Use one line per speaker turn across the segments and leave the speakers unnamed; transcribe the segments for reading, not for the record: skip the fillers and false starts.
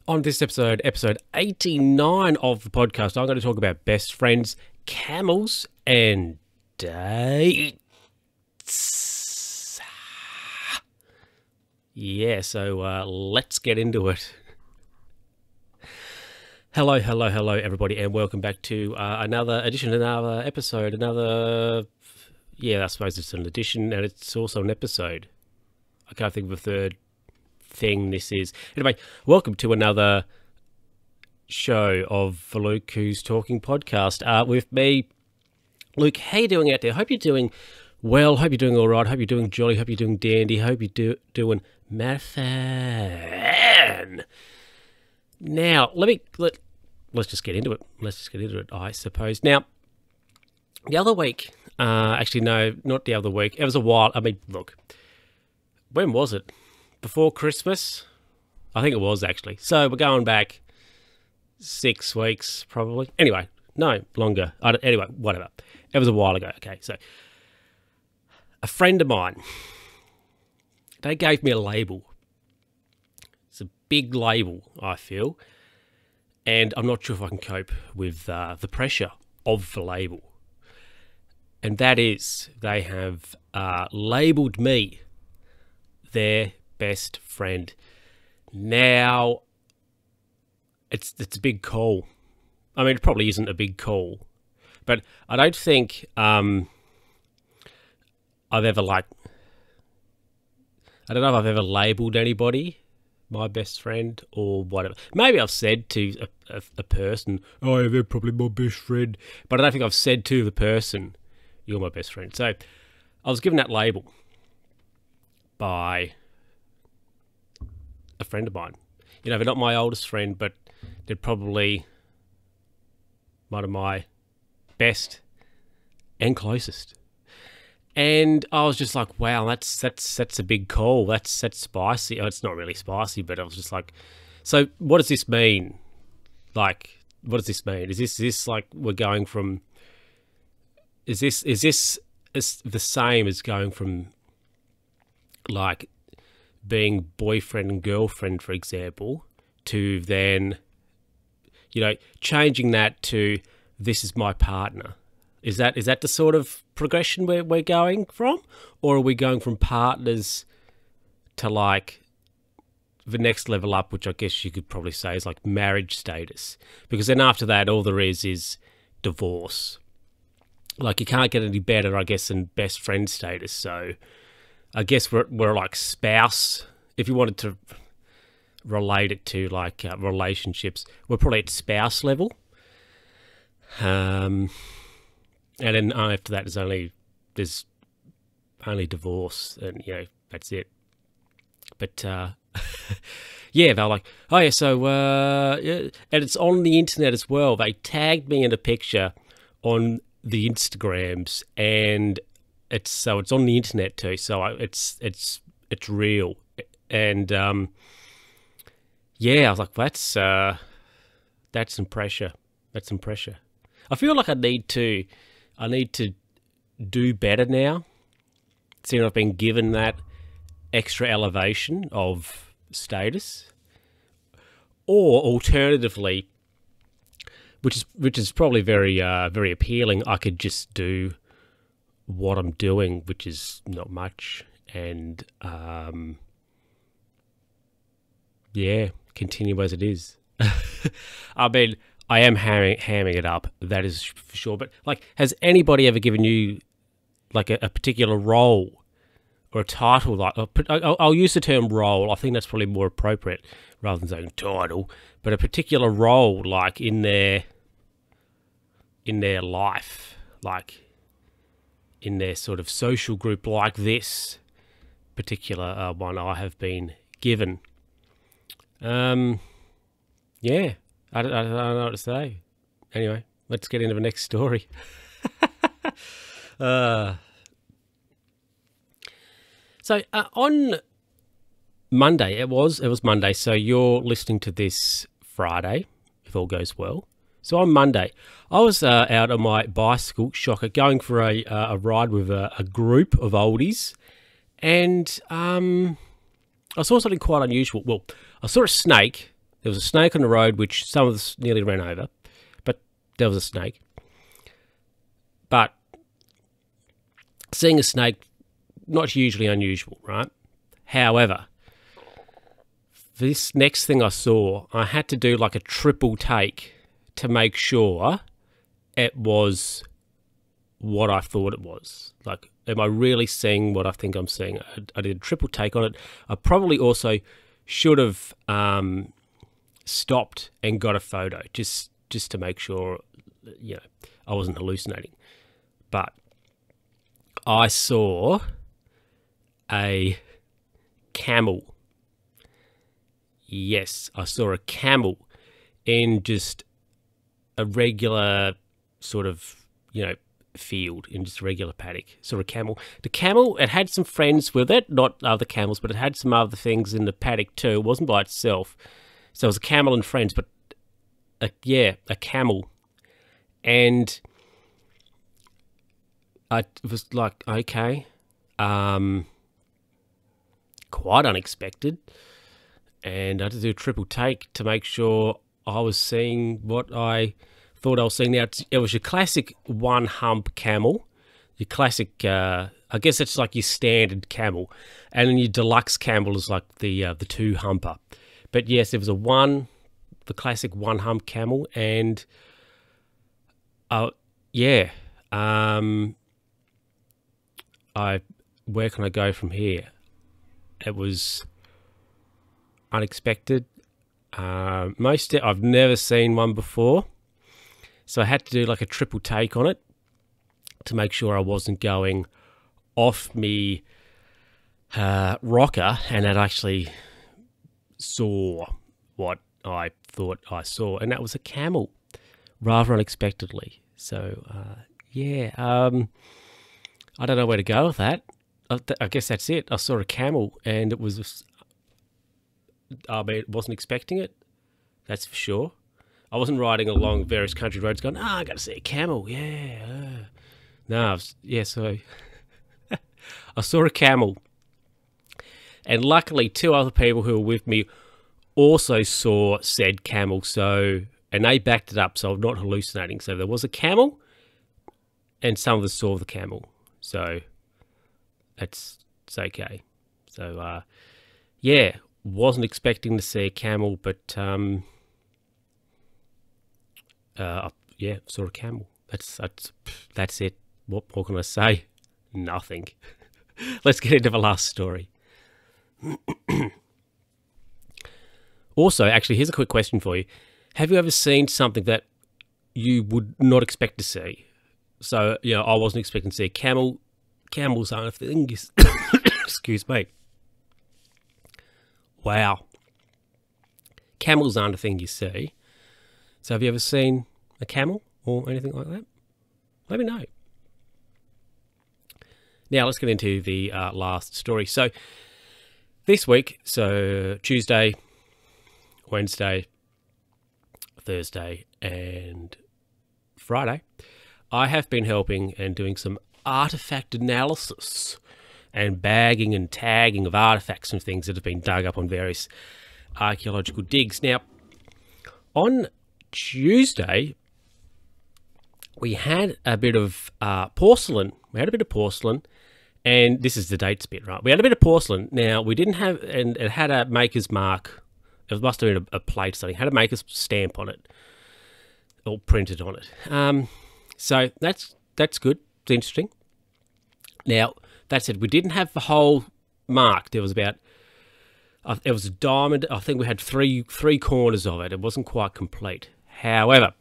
On this episode, episode 89 of the podcast, I'm going to talk about best friends, camels, and dates. Yeah, so let's get into it. Hello, everybody, and welcome back to another edition, another episode, I suppose it's an edition, and it's also an episode. I can't think of a third thing this is. Anyway, welcome to another show of Luke Who's Talking podcast with me, Luke. How you doing out there? Hope you're doing well. Hope you're doing all right. Hope you're doing jolly. Hope you're doing dandy. Hope you're doing marathon. Now, let's just get into it. I suppose. Now, the other week, actually, no, not the other week. It was a while. I mean, look, when was it? Before Christmas? I think it was, actually. So we're going back 6 weeks, probably. Anyway, no, longer. Anyway, whatever. It was a while ago. Okay, so a friend of mine, they gave me a label. It's a big label, I feel. And I'm not sure if I can cope with the pressure of the label. And that is, they have labelled me their best friend. Now, it's a big call. I mean, it probably isn't a big call, but I don't think I've ever I don't know if I've ever labelled anybody my best friend or whatever. Maybe I've said to a person, "Oh, they're probably my best friend," but I don't think I've said to the person, "You're my best friend." So I was given that label by a friend of mine. You know, they're not my oldest friend, but they're probably one of my best and closest. And I was just like, wow, that's a big call. That's spicy. Oh, it's not really spicy, but I was just like, so what does this mean? Like, what does this mean? Is this like we're going from? Is this the same as going from like being boyfriend and girlfriend, for example, to then, you know, changing that to this is my partner? Is that the sort of progression we're going from? Or are we going from partners to like the next level up, which I guess you could probably say is like marriage status? Because then after that, all there is divorce. Like you can't get any better, I guess, than best friend status. So I guess we're like spouse. If you wanted to relate it to like relationships, we're probably at spouse level. And then after that, there's only divorce, and you know that's it. But yeah, they're like, oh yeah, so yeah. And it's on the internet as well. They tagged me in a picture on the Instagrams, and it's on the internet too. So it's real, and yeah, I was like, that's some pressure. That's some pressure. I feel like I need to do better now, seeing I've been given that extra elevation of status, or alternatively, which is probably very appealing, I could just do what I'm doing, which is not much, and yeah, continue as it is. I mean, I am hamming it up, that is for sure. But like, has anybody ever given you like a particular role or a title? Like, I'll use the term role. I think that's probably more appropriate rather than saying title. But a particular role, like in their life, like in their sort of social group, like this particular one I have been given. Yeah, I don't know what to say. Anyway, let's get into the next story. So on Monday, it was Monday. So you're listening to this Friday, if all goes well. So on Monday, I was out on my bicycle, shocker, going for a ride with a group of oldies, and I saw something quite unusual. Well, I saw a snake There was a snake on the road, which some of us nearly ran over, but there was a snake. But seeing a snake, not hugely unusual, right? However, this next thing I saw, I had to do like a triple take to make sure it was what I thought it was. Like, am I really seeing what I think I'm seeing? I did a triple take on it. I probably also should have stopped and got a photo just to make sure, you know, I wasn't hallucinating. But I saw a camel. Yes, I saw a camel in just a regular sort of, you know, field, in just a regular paddock. Saw a camel. The camel, it had some friends with it, not other camels, but it had some other things in the paddock too. It wasn't by itself. So it was a camel and friends, but a camel. And I was like, okay, quite unexpected. And I had to do a triple take to make sure I was seeing what I thought I was seeing. Now, it was your classic one hump camel, your classic, I guess it's like your standard camel, and then your deluxe camel is like the two humper. But yes, there was the classic one hump camel, and where can I go from here? It was unexpected. I've never seen one before, so I had to do like a triple take on it to make sure I wasn't going off me rocker, and I actually saw what I thought I saw, and that was a camel, rather unexpectedly. So I don't know where to go with that. I guess that's it. I saw a camel, and it was, I mean, wasn't expecting it, that's for sure. I wasn't riding along various country roads going, I got to see a camel, yeah. No, so I saw a camel. And luckily, two other people who were with me also saw said camel, and they backed it up, so I'm not hallucinating. So there was a camel, and some of us saw the camel. So it's okay. So, wasn't expecting to see a camel, but saw a camel. That's it. What more can I say? Nothing. Let's get into the last story. Also, actually, here's a quick question for you. Have you ever seen something that you would not expect to see? So, you know, I wasn't expecting to see a camel. Camels aren't a thing. Excuse me. Wow. Camels aren't a thing you see. So have you ever seen a camel or anything like that? Let me know. Now let's get into the last story. So this week, so Tuesday, Wednesday, Thursday, and Friday, I have been helping and doing some artifact analysis and bagging and tagging of artifacts and things that have been dug up on various archaeological digs. Now, on Tuesday, we had a bit of porcelain. We had a bit of porcelain, and this is the dates bit, right? We had a bit of porcelain. Now, we didn't have, and it had a maker's mark. It must have been a plate or something. It had a maker's stamp on it, or printed on it. So that's good. It's interesting. Now, that said, we didn't have the whole mark. There was about, it was a diamond. I think we had three corners of it. It wasn't quite complete. However,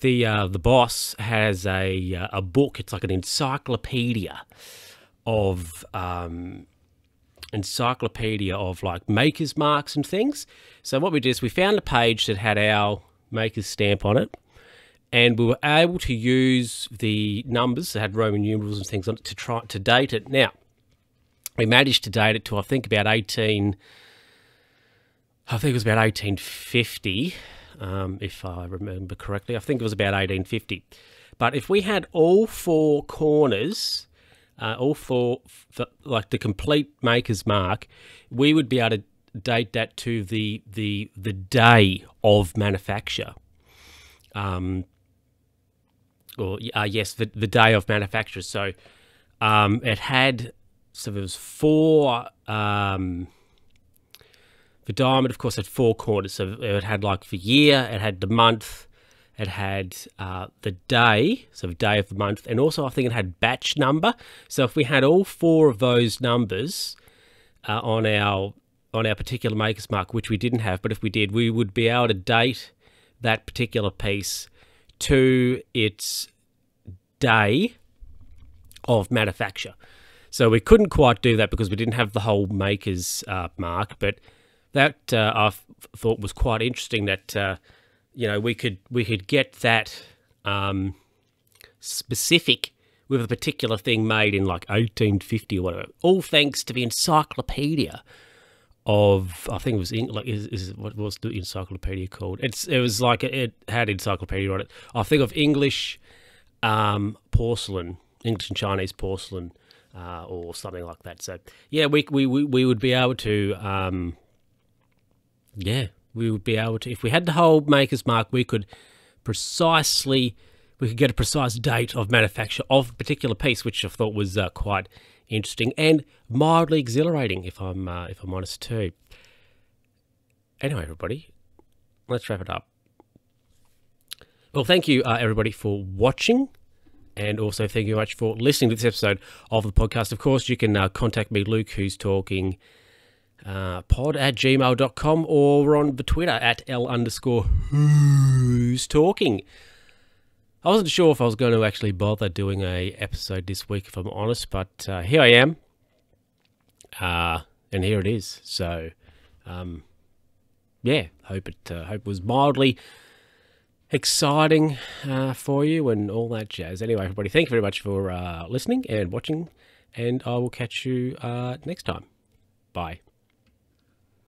the boss has a book. It's like an encyclopedia of like maker's marks and things. So what we did is we found a page that had our maker's stamp on it, and we were able to use the numbers that had Roman numerals and things on it to try to date it. Now, we managed to date it to, I think, about 1850, if I remember correctly. I think it was about 1850. But if we had all four corners, like the complete maker's mark, we would be able to date that to the day of manufacture. Yes, the day of manufacture. So it had, so there was four, the diamond, of course, had four corners. So it had like the year, it had the month, it had the day, so the day of the month, and also I think it had batch number. So if we had all four of those numbers on our particular Maker's Mark, which we didn't have, but if we did, we would be able to date that particular piece to its day of manufacture. So we couldn't quite do that because we didn't have the whole Maker's Mark, but that I thought was quite interesting that we could get that specific with a particular thing made in like 1850 or whatever, all thanks to the encyclopedia of, I think it was what was the encyclopedia called? It was like it had encyclopedia on it. I think of English porcelain, English and Chinese porcelain, or something like that. So yeah, we would be able to we would be able to, if we had the whole Maker's Mark, we could get a precise date of manufacture of a particular piece, which I thought was quite interesting and mildly exhilarating, if I'm honest too. Anyway, everybody, let's wrap it up. Well, thank you, everybody, for watching, and also thank you very much for listening to this episode of the podcast. Of course, you can contact me, Luke Who's Talking, pod@gmail.com, or on the Twitter at @L_Who's Talking. I wasn't sure if I was going to actually bother doing a episode this week, if I'm honest, but here I am, and here it is. So, hope it was mildly exciting for you and all that jazz. Anyway, everybody, thank you very much for listening and watching, and I will catch you next time. Bye.